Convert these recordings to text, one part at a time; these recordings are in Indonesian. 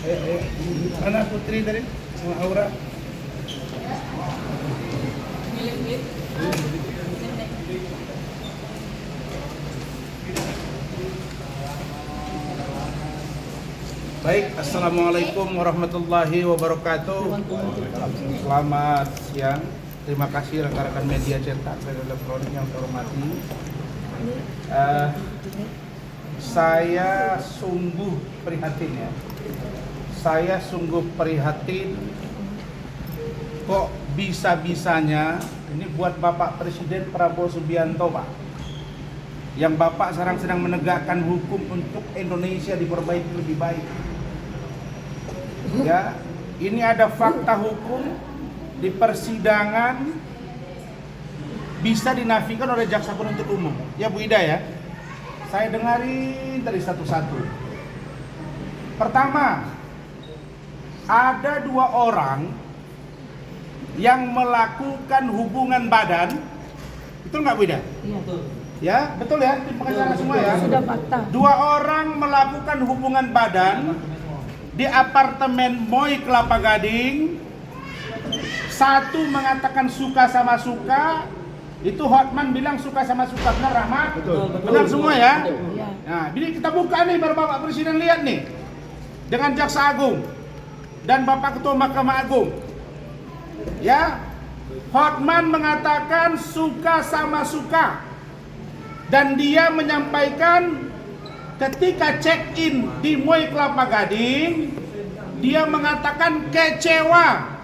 Anak Putri tadi sama Aura. Baik, assalamualaikum warahmatullahi wabarakatuh. Selamat siang. Terima kasih rekan-rekan media cetak dan elektronik yang saya hormati. Saya sungguh prihatin ya. Saya sungguh prihatin kok bisa-bisanya ini buat Bapak Presiden Prabowo Subianto, Pak. Yang Bapak sekarang sedang menegakkan hukum untuk Indonesia diperbaiki lebih baik. Ya, ini ada fakta hukum di persidangan bisa dinafikan oleh jaksa penuntut umum. Ya Bu Ida ya. Saya dengarin dari satu-satu. Pertama, ada 2 orang yang melakukan hubungan badan. Betul nggak Bu Ida? Iya. Ya, betul ya, tim pengacara semua ya. Sudah fakta. 2 orang melakukan hubungan badan di apartemen Moi Kelapa Gading. Satu mengatakan suka sama suka. Itu Hotman bilang suka sama suka, benar Rahmat? Betul. Benar semua ya? Iya. Nah, ini kita buka nih baru Bapak Presiden lihat nih. Dengan Jaksa Agung dan Bapak Ketua Mahkamah Agung. Ya. Hotman mengatakan suka sama suka. Dan dia menyampaikan ketika check-in di Moi Kelapa Gading, dia mengatakan kecewa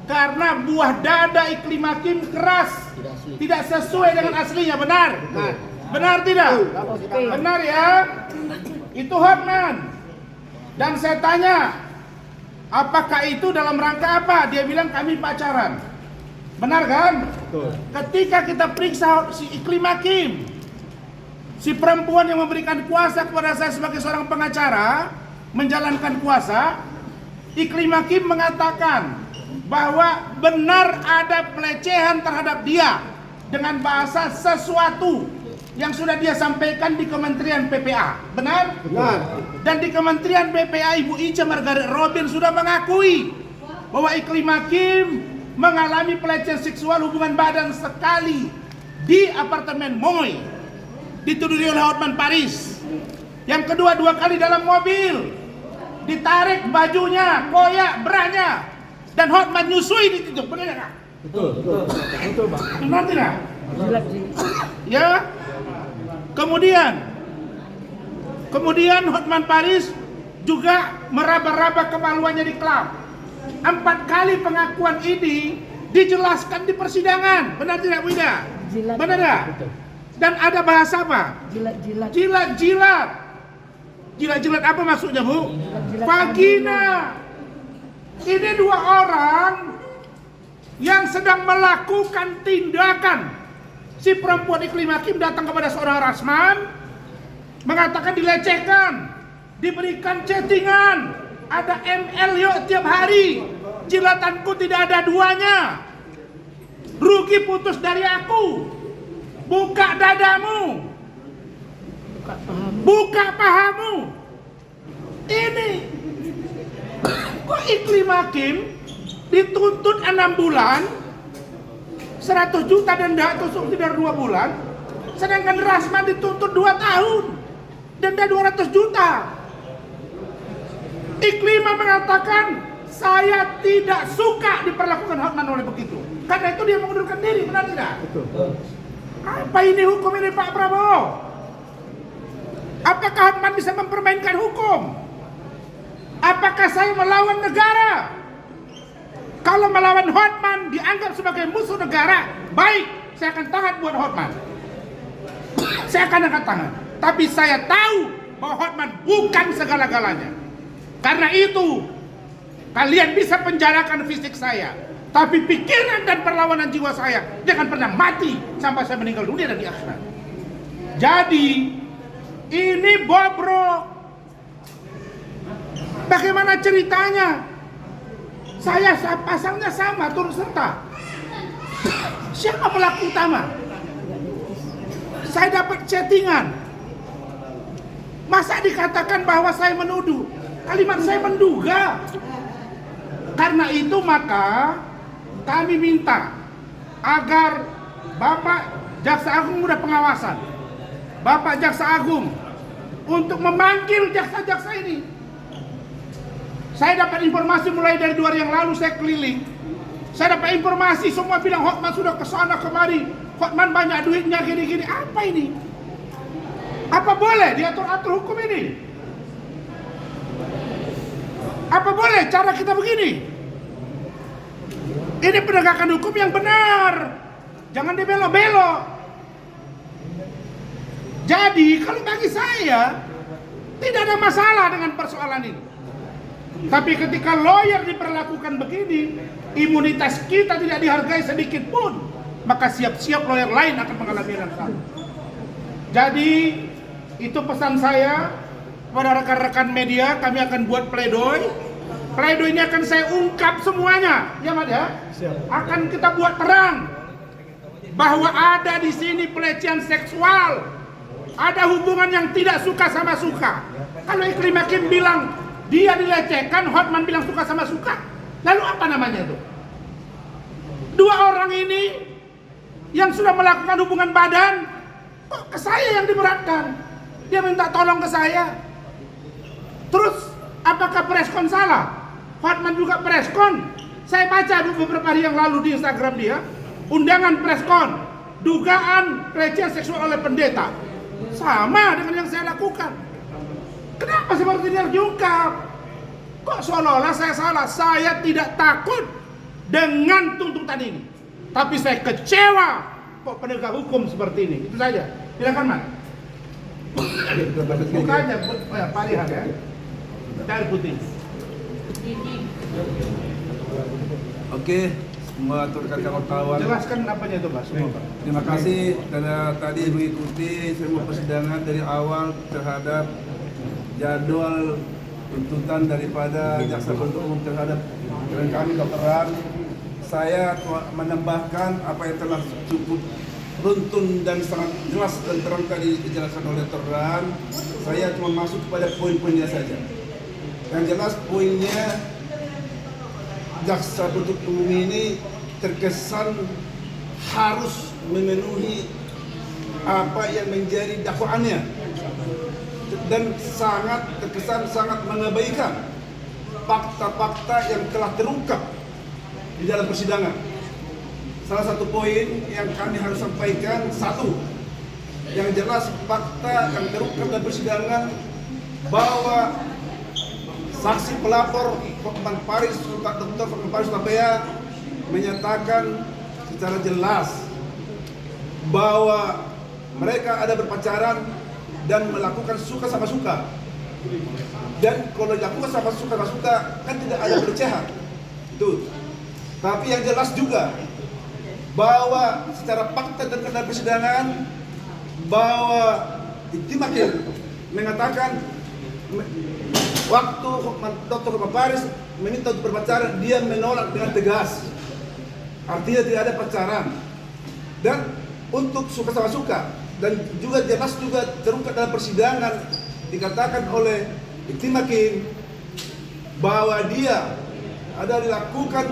karena buah dada Iklim Hakim keras, tidak sesuai dengan aslinya. Benar? Benar tidak? Benar ya? Itu Hotman. Dan saya tanya, apakah itu dalam rangka apa? Dia bilang kami pacaran. Benar kan? Ketika kita periksa si Iklim Hakim, si perempuan yang memberikan kuasa kepada saya sebagai seorang pengacara menjalankan kuasa, Iklim Hakim mengatakan bahwa benar ada pelecehan terhadap dia dengan bahasa sesuatu yang sudah dia sampaikan di Kementerian PPA. Benar? Benar. Dan di Kementerian PPA Ibu Ica Margaret Robin sudah mengakui bahwa Iklim Hakim mengalami pelecehan seksual hubungan badan sekali di apartemen Moi. Dituduhi oleh Hotman Paris. Yang kedua 2 kali dalam mobil. Ditarik bajunya, koyak, beranya. Dan Hotman nyusui di situ. Benar enggak? Betul, Pak. Benar tidak? Jilat. Ya. Kemudian Hotman Paris juga meraba-raba kemaluannya di klub. 4 kali pengakuan ini dijelaskan di persidangan. Benar tidak, Bu Ida? Jilat. Benar tidak? Dan ada bahasa apa? Jilat. Jilat-jilat. Jilat-jilat apa maksudnya, Bu? Jilat-jilat Vagina. Ini 2 orang yang sedang melakukan tindakan. Si perempuan Iklim Hakim datang kepada seorang Rasman, mengatakan dilecehkan, diberikan chattingan, ada ML yuk tiap hari. Jilatanku tidak ada 2-nya. Rugi putus dari aku. Buka dadamu. Buka pahamu. Ini kok Iklim Hakim dituntut 6 bulan 100 juta denda atau subsidi dari 2 bulan, sedangkan Rasman dituntut 2 tahun denda 200 juta. Iklim mengatakan saya tidak suka diperlakukan Hotman oleh begitu, karena itu dia mengundurkan diri. Benar tidak? Betul. Apa ini hukum ini Pak Prabowo? Apakah Hotman bisa mempermainkan hukum? Apakah saya melawan negara? Kalau melawan Hotman dianggap sebagai musuh negara, baik, saya akan tahan buat Hotman. Saya akan angkat tangan. Tapi saya tahu bahwa Hotman bukan segala-galanya. Karena itu, kalian bisa penjarakan fisik saya, tapi pikiran dan perlawanan jiwa saya jangan pernah mati sampai saya meninggal dunia dan di akhirat. Jadi ini bobrok. Bagaimana ceritanya? Saya pasangnya sama, turut serta. Siapa pelaku utama? Saya dapat chattingan. Masa dikatakan bahwa saya menuduh? Kalimat saya menduga. Karena itu maka kami minta agar Bapak Jaksa Agung udah pengawasan, Bapak Jaksa Agung untuk memanggil jaksa-jaksa ini. Saya dapat informasi mulai dari 2 hari yang lalu saya keliling. Saya dapat informasi semua bilang Hotman sudah kesana kemari, Hotman banyak duitnya gini-gini. Apa ini? Apa boleh diatur-atur hukum ini? Apa boleh cara kita begini? Ini penegakan hukum yang benar. Jangan dibelok-belok. Jadi kalau bagi saya tidak ada masalah dengan persoalan ini. Tapi ketika lawyer diperlakukan begini, imunitas kita tidak dihargai sedikit pun, maka siap-siap lawyer lain akan mengalami yang sama. Jadi itu pesan saya kepada rekan-rekan media. Kami akan buat pledoi. Pledoi ini akan saya ungkap semuanya, ya Mat ya. Akan kita buat terang bahwa ada di sini pelecehan seksual, ada hubungan yang tidak suka sama suka. Kalau Iklim Hakim bilang dia dilecehkan, Hotman bilang suka sama suka, lalu apa namanya itu? 2 orang ini yang sudah melakukan hubungan badan, kok ke saya yang diberatkan? Dia minta tolong ke saya. Terus apakah preskon salah? Hotman juga preskon. Saya baca beberapa hari yang lalu di Instagram dia, undangan preskon, dugaan pelecehan seksual oleh pendeta. Sama dengan yang saya lakukan. Kenapa seperti ini harus diungkap? Kok seolah-olah saya salah? Saya tidak takut dengan tuntutan ini, tapi saya kecewa kok penegak hukum seperti ini. Itu saja. Silakan Mas. Bukannya Pak Lihat ya. Air putih. Oke, semua rekan wartawan. Jelaskan apanya itu Pak. Terima kasih karena tadi mengikuti semua persidangan dari awal terhadap jadwal tuntutan daripada jaksa penuntut umum terhadap klien kami Dr. Ran. Saya menambahkan apa yang telah cukup runtun dan sangat jelas dan terang tadi dijelaskan oleh Dr. Ran. Saya cuma masuk kepada poin-poinnya saja. Yang jelas poinnya, jaksa penuntut umum ini terkesan harus memenuhi apa yang menjadi dakwaannya dan terkesan sangat mengabaikan fakta-fakta yang telah terungkap di dalam persidangan. Salah satu poin yang kami harus sampaikan, satu, yang jelas fakta yang terungkap dalam persidangan bahwa saksi pelapor Hotman Paris, Dr. Hotman Paris Surabaya menyatakan secara jelas bahwa mereka ada berpacaran dan melakukan suka sama suka. Dan kalau dilakukan sama suka kan tidak ada pelecehan. Itu. Tapi yang jelas juga bahwa secara fakta dan dalam persidangan bahwa Iklim Hakim mengatakan waktu Dr. Hotman Paris meminta untuk berpacaran, dia menolak dengan tegas. Artinya tidak ada pacaran. Dan untuk suka sama suka, dan juga jelas juga terungkap dalam persidangan dikatakan oleh Iklim Hakim bahwa dia ada dilakukan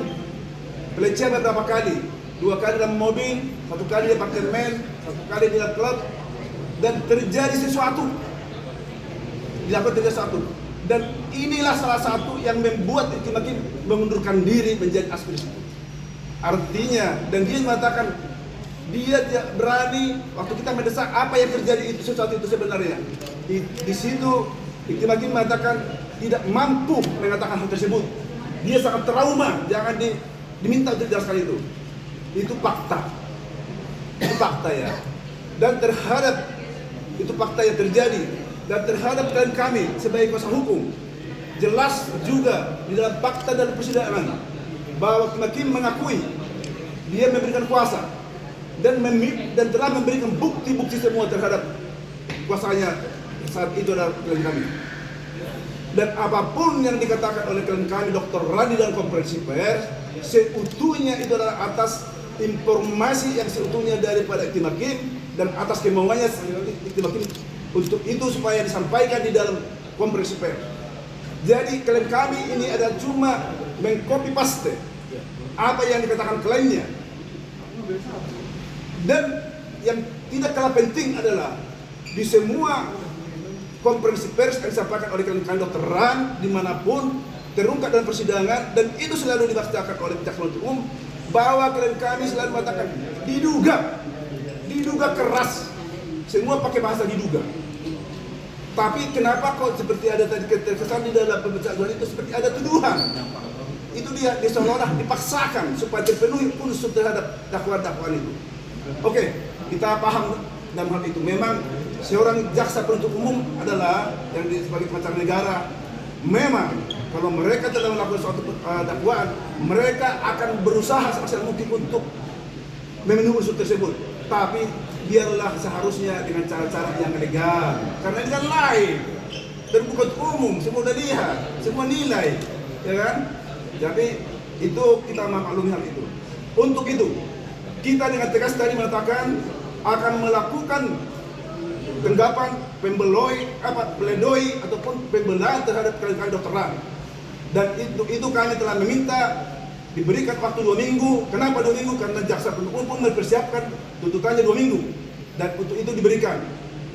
pelecehan beberapa kali, 2 kali dalam mobil, 1 kali di apartemen, 1 kali di dalam klub, dan terjadi sesuatu. Dan inilah salah satu yang membuat Iklim Hakim mengundurkan diri menjadi aspirasi. Artinya, dan dia mengatakan dia tidak berani waktu kita mendesak apa yang terjadi itu sesuatu itu sebenarnya. Di situ Iklim Hakim mengatakan tidak mampu mengatakan hal tersebut. Dia sangat trauma, jangan diminta untuk dijelaskan itu. Itu fakta. Itu fakta ya. Dan terhadap itu fakta yang terjadi. Dan terhadap klien kami sebagai kuasa hukum, jelas juga di dalam fakta dan persidangan bahwa Iklim Hakim mengakui dia memberikan kuasa dan telah memberikan bukti-bukti semua terhadap kuasanya saat itu adalah klien kami. Dan apapun yang dikatakan oleh klien kami Dr. Randi dalam konferensi pers, seutuhnya itu adalah atas informasi yang seutuhnya daripada Iklim Hakim dan atas kemauannya Iklim Hakim untuk itu supaya disampaikan di dalam konferensi pers. Jadi klien kami ini adalah cuma mengcopy paste apa yang dikatakan kliennya. Dan yang tidak kalah penting adalah di semua konferensi pers yang disampaikan oleh klien Dr. Ran dimanapun terungkap dalam persidangan, dan itu selalu dibacakan oleh jaksa penuntut umum bahwa klien kami selalu mengatakan diduga keras, semua pakai bahasa diduga. Tapi kenapa kok seperti ada tadi kesan di dalam pembacaan itu seperti ada tuduhan? Itu dia seolah-olah dipaksakan supaya terpenuhi unsur terhadap dakwaan-dakwaan itu. Oke, kita paham dalam hal itu. Memang seorang jaksa penuntut umum adalah yang sebagai pengacara negara. Memang kalau mereka telah melakukan suatu dakwaan, mereka akan berusaha semaksimal mungkin untuk memenuhi unsur tersebut. Tapi biarlah seharusnya dengan cara-cara yang legal. Karena ini kan live, terbuka untuk umum, semua udah lihat, semua nilai, ya kan? Jadi itu kita maklumi hal itu. Untuk itu, kita dengan tegas tadi mengatakan akan melakukan tanggapan pledoi ataupun pembelaan terhadap klien Dr. Ran. Dan itu kami telah meminta diberikan waktu 2 minggu. Kenapa 2 minggu? Karena jaksa penuntut umum mempersiapkan tuntutannya 2 minggu. Dan untuk itu diberikan.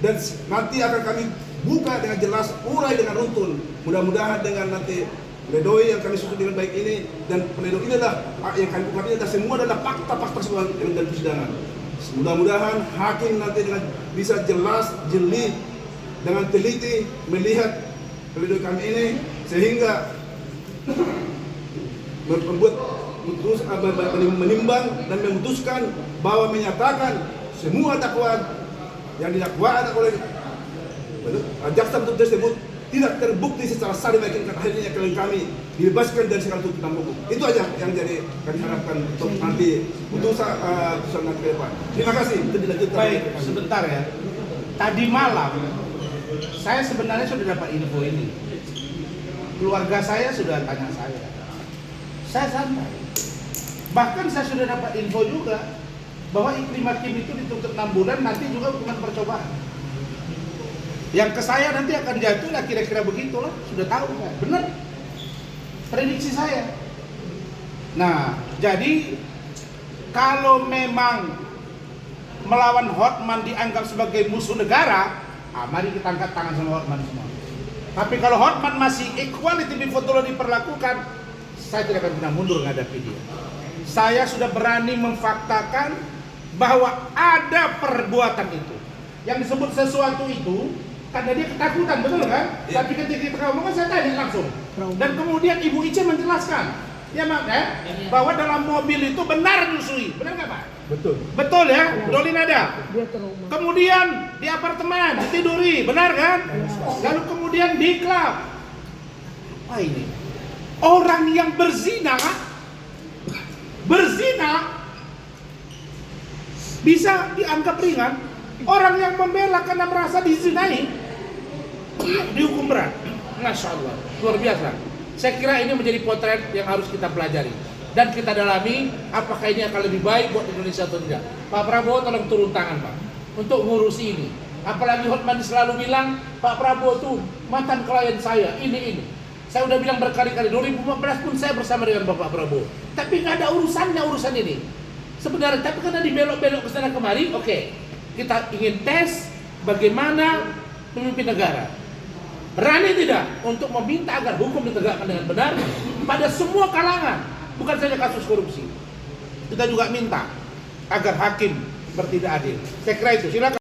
Dan nanti akan kami buka dengan jelas, urai dengan runtun. Mudah-mudahan dengan nanti pledoi yang kami susun dengan baik ini, dan pledoi ini adalah yang kami buka ini adalah semua adalah fakta-fakta semua dalam persidangan. Mudah-mudahan hakim nanti dengan bisa jelas, jeli, dengan teliti melihat pledoi kami ini sehingga membuat menimbang dan memutuskan bahwa menyatakan semua dakwaan yang didakwakan oleh jaksa penuntut tersebut tidak terbukti secara sah dan meyakinkan, akhirnya klien kami dibebaskan dari segala tuntutan hukum. Itu aja yang jadi kami harapkan untuk nanti putusan nanti ke depan. Terima kasih. Itu dilanjutkan. Baik, sebentar ya. Tadi malam saya sebenarnya sudah dapat info ini. Keluarga saya sudah tanya saya. Saya santai. Bahkan saya sudah dapat info juga bahwa Iklim Hakim itu dituntut 6 bulan, nanti juga hukuman percobaan. Yang ke saya nanti akan jatuh lah kira-kira begitulah, sudah tahu kan? Benar. Prediksi saya. Nah, jadi kalau memang melawan Hotman dianggap sebagai musuh negara, mari kita angkat tangan sama Hotman semua. Tapi kalau Hotman masih equality before the law diperlakukan, saya tidak akan pernah mundur menghadapi dia. Saya sudah berani memfaktakan bahwa ada perbuatan itu. Yang disebut sesuatu itu, karena dia ketakutan, betul kan? Ya. Tapi ketika kita ngomong, saya tanya langsung. Dan kemudian Ibu Ice menjelaskan, ya Mak, bahwa dalam mobil itu benar nyusui. Benar nggak Pak? Betul. Betul ya? Dolin ada. Dia trauma. Kemudian di apartemen, ditiduri, benar kan? Lalu kemudian di klub. Apa ini? Orang yang berzina bisa dianggap ringan. Orang yang membela karena merasa dizinai dihukum berat. Masya Allah, luar biasa. Saya kira ini menjadi potret yang harus kita pelajari dan kita dalami apakah ini akan lebih baik buat Indonesia atau tidak. Pak Prabowo tolong turun tangan Pak untuk ngurusi ini. Apalagi Hotman selalu bilang Pak Prabowo tuh mantan klien saya ini. Saya udah bilang berkali-kali 2015 pun saya bersama dengan Bapak Prabowo. Tapi nggak ada urusannya urusan ini. Sebenarnya tapi karena dibelok-belok ke sana kemari, oke. Kita ingin tes bagaimana pemimpin negara. Berani tidak untuk meminta agar hukum ditegakkan dengan benar pada semua kalangan, bukan saja kasus korupsi. Kita juga minta agar hakim bertindak adil. Saya kira itu. Silakan.